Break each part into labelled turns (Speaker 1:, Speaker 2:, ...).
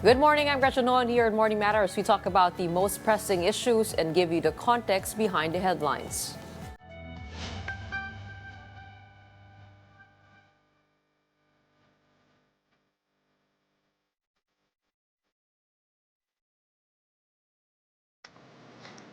Speaker 1: Good morning, I'm Gretchen Noon here at Morning Matters. We talk about the most pressing issues and give you the context behind the headlines.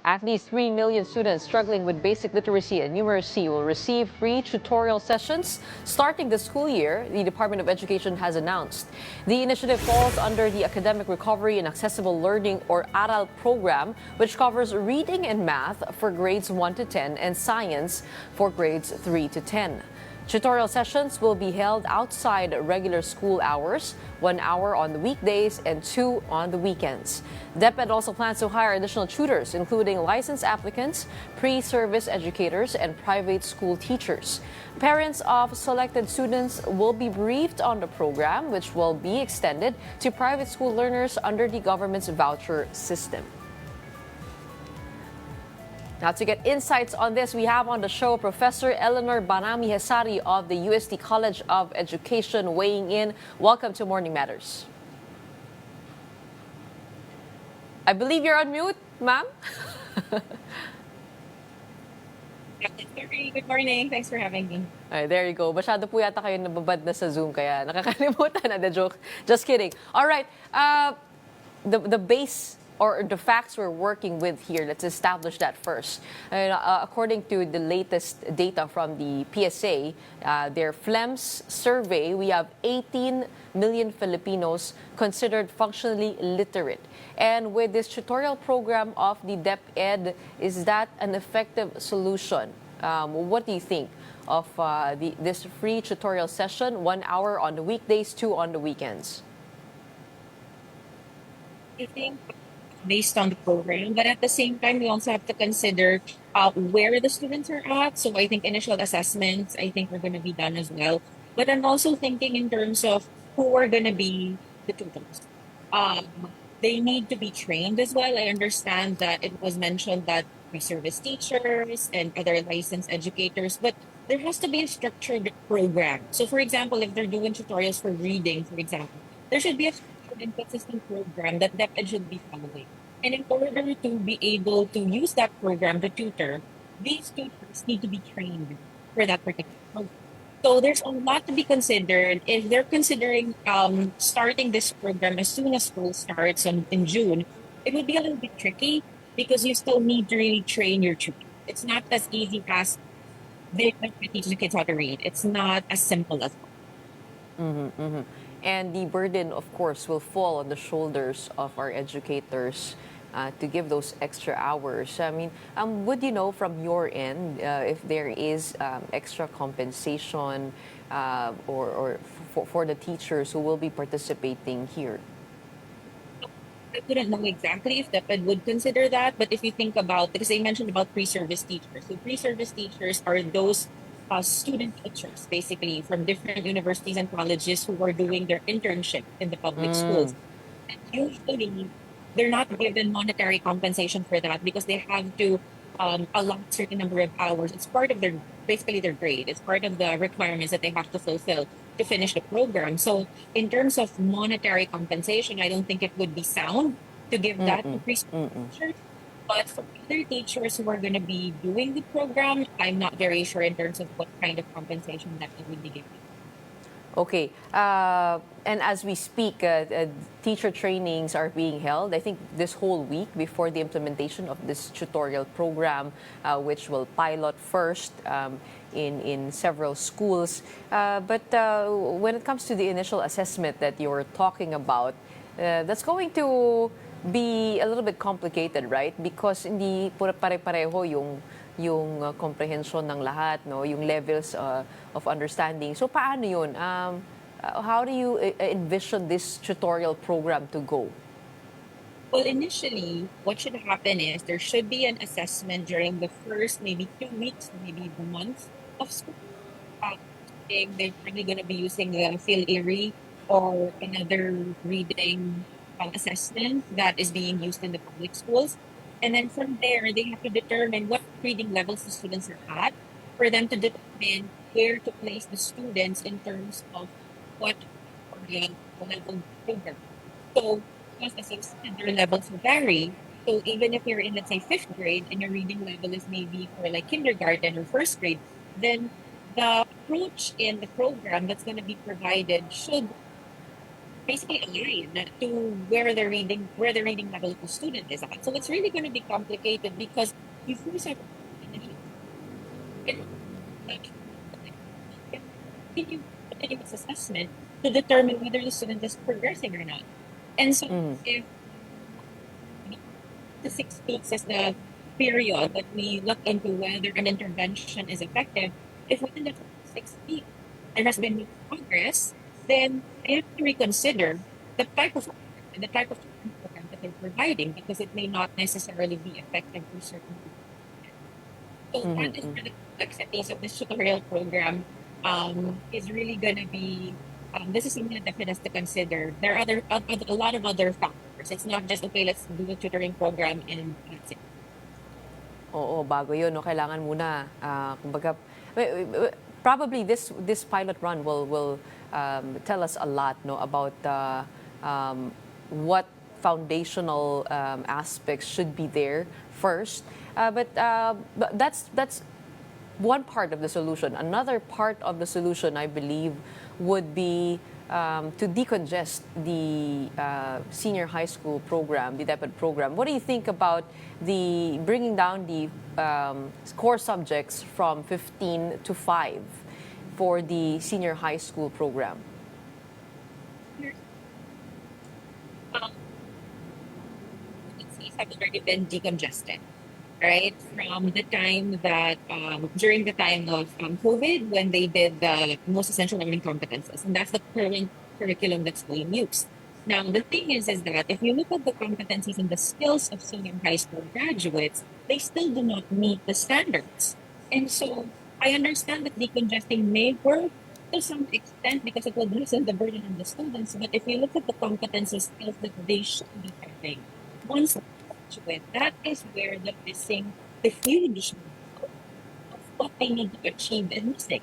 Speaker 1: At least 3 million students struggling with basic literacy and numeracy will receive free tutorial sessions starting the school year, the Department of Education has announced. The initiative falls under the Academic Recovery and Accessible Learning, or ARAL program, which covers reading and math for grades 1 to 10 and science for grades 3 to 10. Tutorial sessions will be held outside regular school hours, 1 hour on the weekdays and 2 on the weekends. DepEd also plans to hire additional tutors, including licensed applicants, pre-service educators, and private school teachers. Parents of selected students will be briefed on the program, which will be extended to private school learners under the government's voucher system. Now, to get insights on this, we have on the show Professor Eleanor Bahrami-Hessari of the UST College of Education weighing in. Welcome to Morning Matters. I believe you're on mute, ma'am.
Speaker 2: Good morning. Thanks for having me.
Speaker 1: All right, there you go. Masyado po yata kayo nababad na sa Zoom, kaya nakakalimutan na. The joke. Just kidding. All right. The base or the facts we're working with here, let's establish that first. According to the latest data from the PSA, their FLEMS survey, we have 18 million Filipinos considered functionally literate. And with this tutorial program of the DepEd, is that an effective solution? What do you think of this free tutorial session, 1 hour on the weekdays, 2 on the weekends?
Speaker 2: I think based on the program, but at the same time, we also have to consider where the students are at. So I think initial assessments, I think, are going to be done as well. But I'm also thinking in terms of who are going to be the tutors. They need to be trained as well. I understand that it was mentioned that pre-service teachers and other licensed educators, but there has to be a structured program. So for example, if they're doing tutorials for reading, for example, there should be a structured and consistent program that DepEd should be following. And in order to be able to use that program to tutor, these tutors need to be trained for that particular program. So there's a lot to be considered. If they're considering starting this program as soon as school starts in June, it would be a little bit tricky because you still need to really train your children. It's not as easy as they teach the kids how to read. It's not as simple as that.
Speaker 1: And the burden, of course, will fall on the shoulders of our educators to give those extra hours. I mean, would you know from your end if there is extra compensation or for the teachers who will be participating here?
Speaker 2: I couldn't know exactly if DepEd would consider that, but if you think about, because I mentioned about pre-service teachers. So pre-service teachers are those student teachers, basically, from different universities and colleges who are doing their internship in the public schools. And usually, they're not given monetary compensation for that because they have to allot a certain number of hours. It's part of their, basically their grade. It's part of the requirements that they have to fulfill to finish the program. So in terms of monetary compensation, I don't think it would be sound to give that to preschool teachers. But for other teachers who are going to be doing the program, I'm not very sure in terms of what kind of compensation that they would be giving.
Speaker 1: Okay. And as we speak, teacher trainings are being held, I think, this whole week before the implementation of this tutorial program, which will pilot first in several schools. But when it comes to the initial assessment that you're talking about, that's going to be a little bit complicated, right? Because hindi pare-pareho yung comprehension ng lahat, no, yung levels of understanding. So paano yun? How do you envision this tutorial program to go?
Speaker 2: Well, initially, what should happen is there should be an assessment during the first maybe 2 weeks, maybe the month of school. They're probably going to be using the Phil Erie or another reading assessment that is being used in the public schools. And then from there, they have to determine what reading levels the students are at for them to determine where to place the students in terms of what level program. So, because as you said, their levels vary. So even if you're in, let's say, fifth grade and your reading level is maybe for like kindergarten or first grade, then the approach in the program that's going to be provided should basically align to where the reading level of the student is at. So it's really going to be complicated because you first have continue continuous assessment to determine whether the student is progressing or not. And so if the 6 weeks is the period that we look into whether an intervention is effective, if within the 6 weeks there has been no progress, then they have to reconsider the type of program that they're providing because it may not necessarily be effective for certain. So that is where the complexities of this tutorial program is really going to be. This is something that DepEd has to consider. There are a lot of other factors. It's not just okay, let's do the tutoring program and that's it.
Speaker 1: Oo, bago yun, no? Kailangan muna, kumbaga, probably this pilot run will tell us a lot, no, about what foundational aspects should be there first. But that's one part of the solution. Another part of the solution, I believe, would be to decongest the senior high school program, the DepEd program. What do you think about the bringing down the core subjects from 15 to 5 for the senior high school program?
Speaker 2: Cities have already been decongested, right? From the time that during the time of COVID, when they did the most essential learning competences, and that's the current curriculum that's being used. Now, the thing is that if you look at the competencies and the skills of senior high school graduates, they still do not meet the standards. And so I understand that decongesting may work to some extent because it will lessen the burden on the students. But if you look at the competency skills that they should be having, once graduate, that is where the huge of what they need to achieve is missing.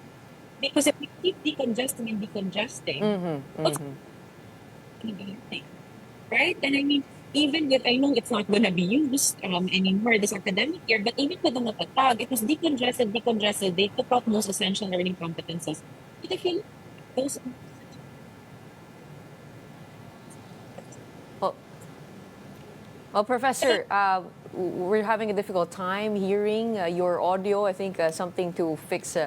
Speaker 2: Because if we keep decongesting and decongesting, what's going to be happening, right? And I mean, even with, I know it's not going to be used anymore this academic year, but even with the matatag, it was decongested. They took out most essential learning competencies. But if you look at those
Speaker 1: Well, Well, Professor, we're having a difficult time hearing your audio. I think something to fix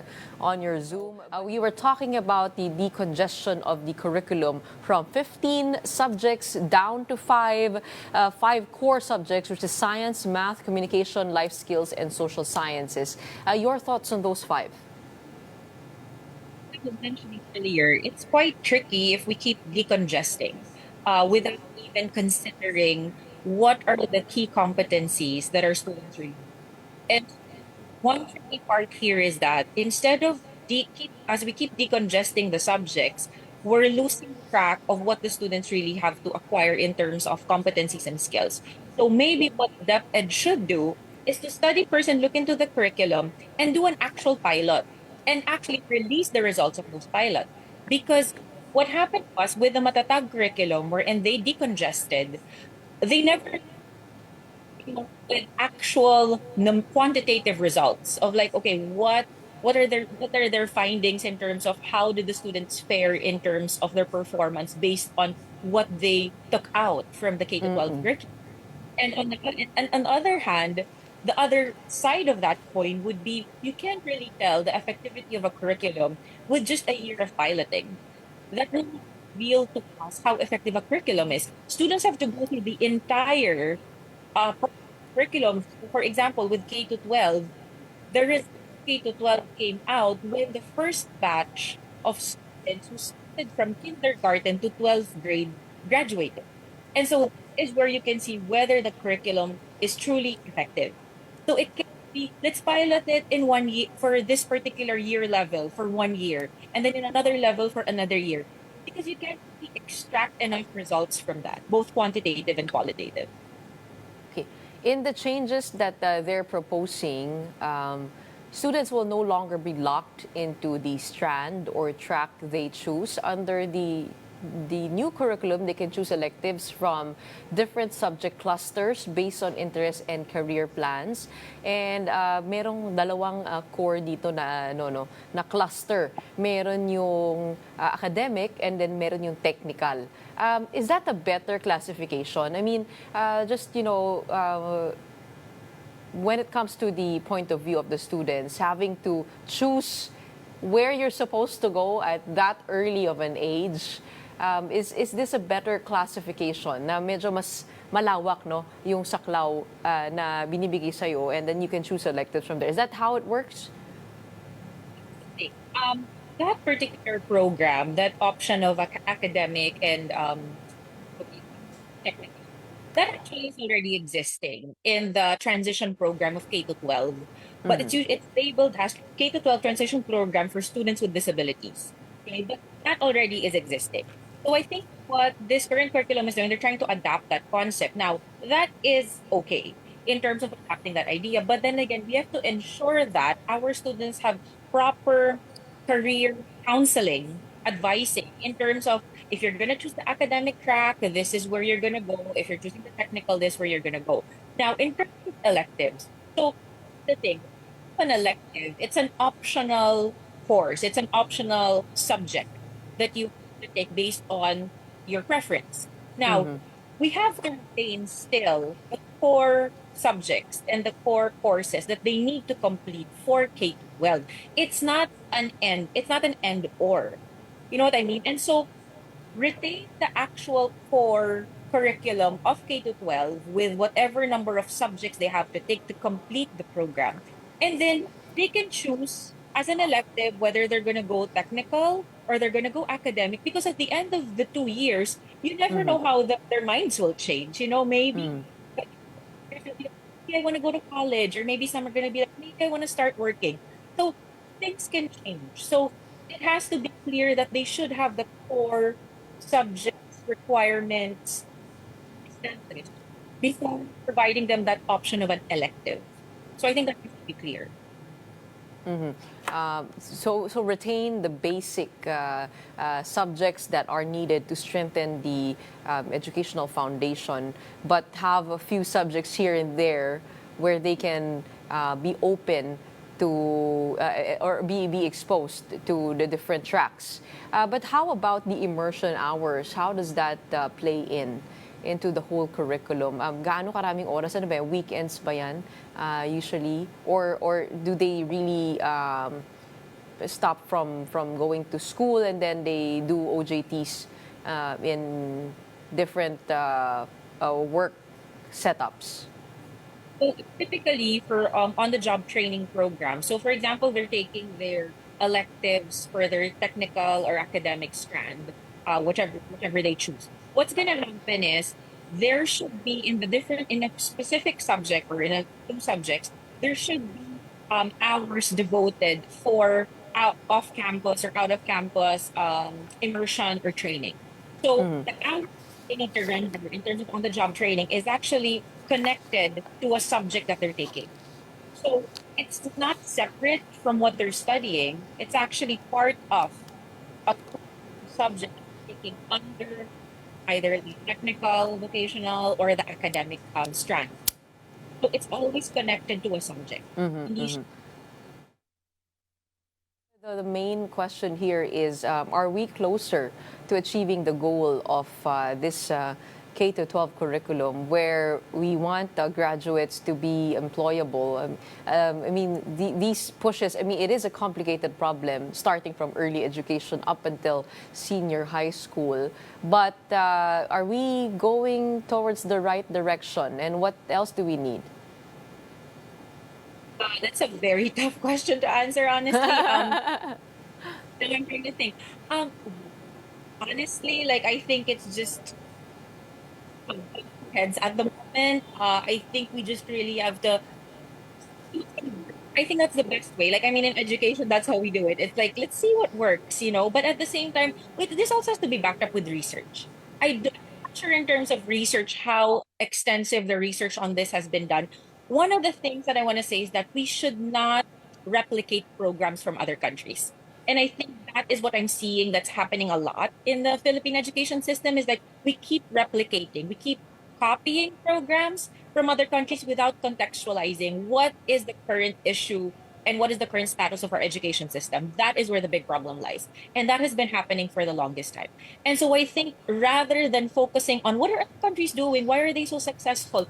Speaker 1: on your Zoom. We were talking about the decongestion of the curriculum from 15 subjects down to 5 core subjects, which is science, math, communication, life skills, and social sciences. Your thoughts on those 5?
Speaker 2: I was mentioning earlier, it's quite tricky if we keep decongesting without even considering what are the key competencies that our students are using. And one tricky part here is that instead of as we keep decongesting the subjects, we're losing track of what the students really have to acquire in terms of competencies and skills. So maybe what DepEd should do is to study first and look into the curriculum and do an actual pilot and actually release the results of those pilots. Because what happened was with the Matatag curriculum, wherein they decongested, they never with actual quantitative results of like, okay, what are their findings in terms of how did the students fare in terms of their performance based on what they took out from the K to 12 curriculum. And on the other hand, the other side of that coin would be you can't really tell the effectivity of a curriculum with just a year of piloting. That will not reveal to us how effective a curriculum is. Students have to go through the entire uh, curriculum. For example, with K to 12, the result of K to 12 came out when the first batch of students who started from kindergarten to 12th grade graduated. And so this is where you can see whether the curriculum is truly effective. So it can be, let's pilot it in 1 year for this particular year level for 1 year, and then in another level for another year. Because you can't really extract enough results from that, both quantitative and qualitative.
Speaker 1: Okay. In the changes that they're proposing, students will no longer be locked into the strand or track they choose under the the new curriculum, they can choose electives from different subject clusters based on interest and career plans. And merong dalawang core dito na na cluster. Meron yung academic and then meron yung technical. Is that a better classification? I mean, just when it comes to the point of view of the students, having to choose where you're supposed to go at that early of an age, is this a better classification na medyo mas malawak yung saklaw na binibigay sa'yo, and then you can choose electives from there? Is that how it works?
Speaker 2: That particular program, that option of academic and technical, that actually is already existing in the transition program of K to 12. But it's labeled as K to 12 transition program for students with disabilities. Okay, but that already is existing. So I think what this current curriculum is doing, they're trying to adapt that concept. Now, that is okay in terms of adapting that idea. But then again, we have to ensure that our students have proper career counseling, advising in terms of if you're going to choose the academic track, this is where you're going to go. If you're choosing the technical, this is where you're going to go. Now, in terms of electives, so the thing, an elective, it's an optional course, it's an optional subject that you have to take based on your preference. Now, we have to retain still the core subjects and the core courses that they need to complete for K to 12. It's not an end or. You know what I mean? And so retain the actual core curriculum of K to 12 with whatever number of subjects they have to take to complete the program. And then they can choose as an elective whether they're going to go technical or they're going to go academic, because at the end of the 2 years, you never know how their minds will change. Maybe I want to go to college, or maybe some are going to be like, maybe I want to start working. So things can change. So it has to be clear that they should have the core subjects, requirements established before providing them that option of an elective. So I think that needs to be clear.
Speaker 1: So retain the basic subjects that are needed to strengthen the educational foundation, but have a few subjects here and there where they can be open to or be exposed to the different tracks. But how about the immersion hours? How does that play into the whole curriculum? Gaano karaming oras? Ano ba yan? Weekends ba yan usually? Or do they really stop from going to school and then they do OJTs in different work setups?
Speaker 2: So typically for on-the-job training program, so for example, they're taking their electives for their technical or academic strand, whichever they choose. What's gonna happen is there should be in a specific subject or in two subjects, there should be hours devoted for off campus or out of campus immersion or training. So the hours they need to render in terms of on-the-job training is actually connected to a subject that they're taking. So it's not separate from what they're studying. It's actually part of a subject taking under either the technical, vocational, or the academic strand. So it's always connected to a subject.
Speaker 1: The main question here is, are we closer to achieving the goal of this K to 12 curriculum where we want graduates to be employable? I mean, these pushes, I mean, it is a complicated problem starting from early education up until senior high school. But are we going towards the right direction? And what else do we need?
Speaker 2: That's a very tough question to answer, honestly. I'm trying to think. Honestly, like I think it's just heads at the moment. I think we just really have to. I think that's the best way. Like I mean, in education, that's how we do it. It's like let's see what works, But at the same time, this also has to be backed up with research. I'm not sure in terms of research how extensive the research on this has been done. One of the things that I want to say is that we should not replicate programs from other countries. And I think that is what I'm seeing that's happening a lot in the Philippine education system is that we keep replicating, we keep copying programs from other countries without contextualizing what is the current issue and what is the current status of our education system. That is where the big problem lies. And that has been happening for the longest time. And so I think rather than focusing on what are other countries doing, why are they so successful,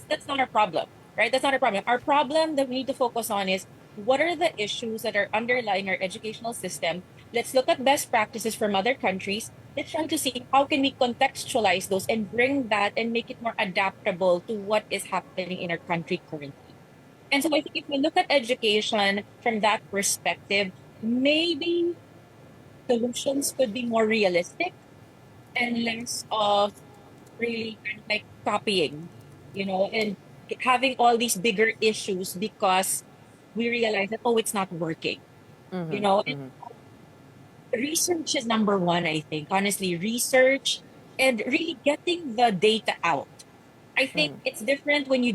Speaker 2: that's not our problem, right? That's not our problem. Our problem that we need to focus on is what are the issues that are underlying our educational system. Let's look at best practices from other countries. Let's try to see how can we contextualize those and bring that and make it more adaptable to what is happening in our country currently. And so I think if we look at education from that perspective, maybe solutions could be more realistic and less of really kind of like copying, and having all these bigger issues because we realize that, oh, it's not working, and research is number one, I think. Honestly, research and really getting the data out. I think it's different when they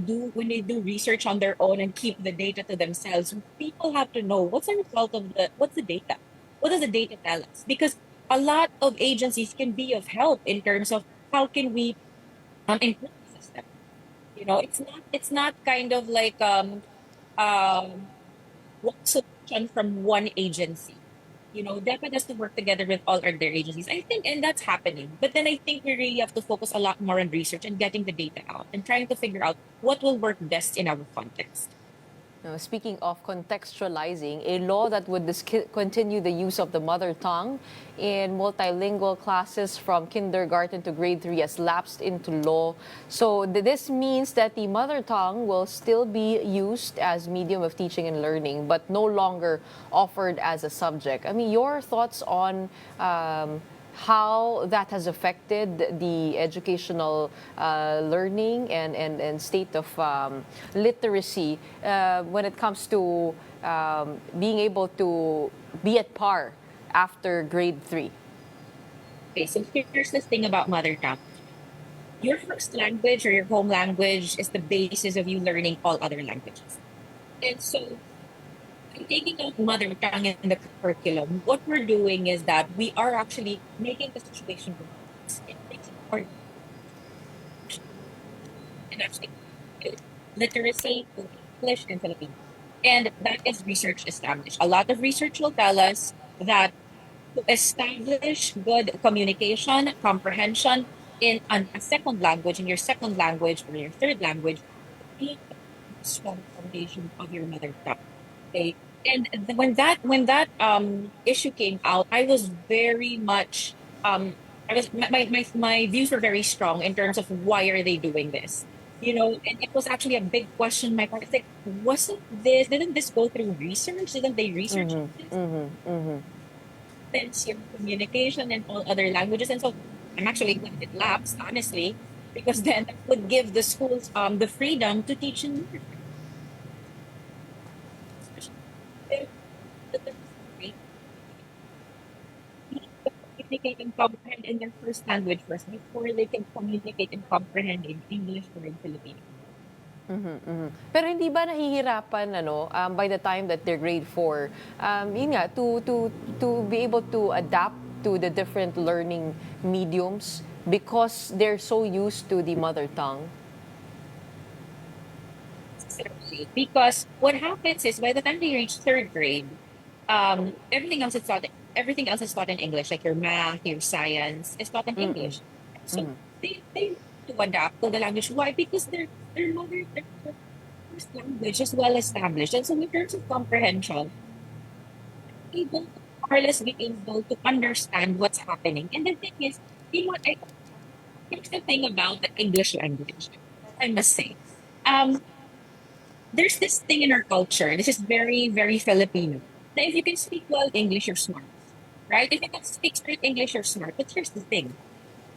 Speaker 2: do research on their own and keep the data to themselves. People have to know what's the result of what's the data? What does the data tell us? Because a lot of agencies can be of help in terms of how can we improve the system. It's not kind of like um one solution from one agency. DepEd has to work together with all other agencies. I think, and that's happening. But then I think we really have to focus a lot more on research and getting the data out and trying to figure out what will work best in our context.
Speaker 1: Now, speaking of contextualizing, a law that would discontinue the use of the mother tongue in multilingual classes from kindergarten to grade 3 has lapsed into law. So this means that the mother tongue will still be used as medium of teaching and learning, but no longer offered as a subject. I mean, your thoughts on how that has affected the educational learning and state of literacy when it comes to being able to be at par after grade 3.
Speaker 2: Okay, so here's the thing about mother tongue. Your first language or your home language is the basis of you learning all other languages. And so by taking out mother tongue in the curriculum, what we're doing is that we are actually making the situation worse. It makes it more and actually literacy in English and Filipino. And that is research established. A lot of research will tell us that to establish good communication, comprehension in a second language, in your second language or your third language, you need a strong foundation of your mother tongue. Okay. And when that issue came out, I was very much I was my views were very strong in terms of why are they doing this. And it was actually a big question. My part, it's like, didn't this go through research? Didn't they research this? Your communication and all other languages. And so I'm actually glad it lapsed, honestly, because then that would give the schools the freedom to teach in more. Especially if the communicate and comprehend in their first language first before they can communicate and comprehend in English or in Filipino.
Speaker 1: Pero hindi ba nahihirapan by the time that they're grade 4, yun nga, to be able to adapt to the different learning mediums because they're so used to the mother tongue?
Speaker 2: Because what happens is by the time they reach third grade, everything else is taught in English, like your math, your science is taught in English. So they need to adapt to the language. Why? Because their first language is well established. And so in terms of comprehension, able to more or less be able to understand what's happening. And the thing is, what here's the thing about the English language, I must say. Um, there's this thing in our culture. This is very, very Filipino. That if you can speak well English, you're smart, right? If you can speak straight English, you're smart. But here's the thing: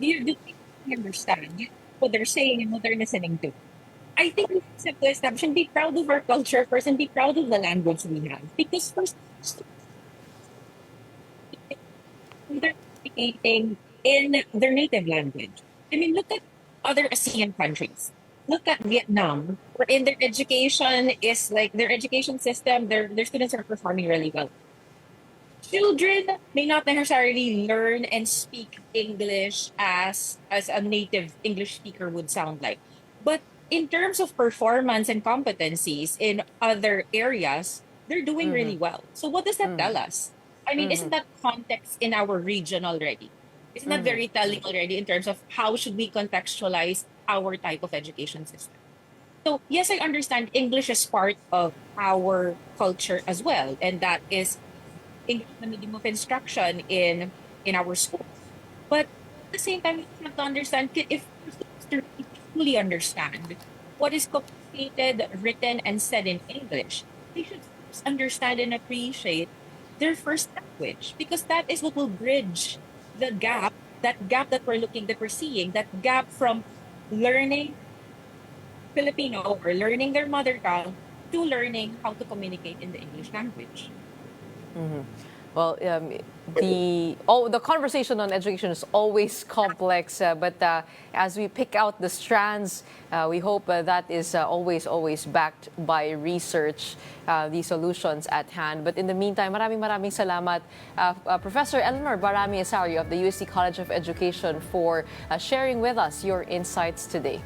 Speaker 2: do people understand what they're saying and what they're listening to? I think we have to establish and be proud of our culture first, and be proud of the language we have. Because first, they're communicating in their native language. I mean, look at other ASEAN countries. look at Vietnam, wherein their education is like their education system, their students are performing really well. Children may not necessarily learn and speak English as a native English speaker would sound like. But in terms of performance and competencies in other areas, they're doing really well. So what does that tell us? I mean, isn't that context in our region already? Isn't that very telling already in terms of how should we contextualize our type of education system? So yes, I understand English is part of our culture as well, and that is English the medium of instruction in our schools. But at the same time, you have to understand if students to really truly understand what is communicated, written, and said in English, they should first understand and appreciate their first language because that is what will bridge the gap, that gap that we're seeing, that gap from learning Filipino or learning their mother tongue to learning how to communicate in the English language.
Speaker 1: Well, the conversation on education is always complex, but as we pick out the strands, we hope that is always backed by research, the solutions at hand. But in the meantime, maraming salamat, Professor Eleanor Bahrami-Hessari of the UST College of Education for sharing with us your insights today.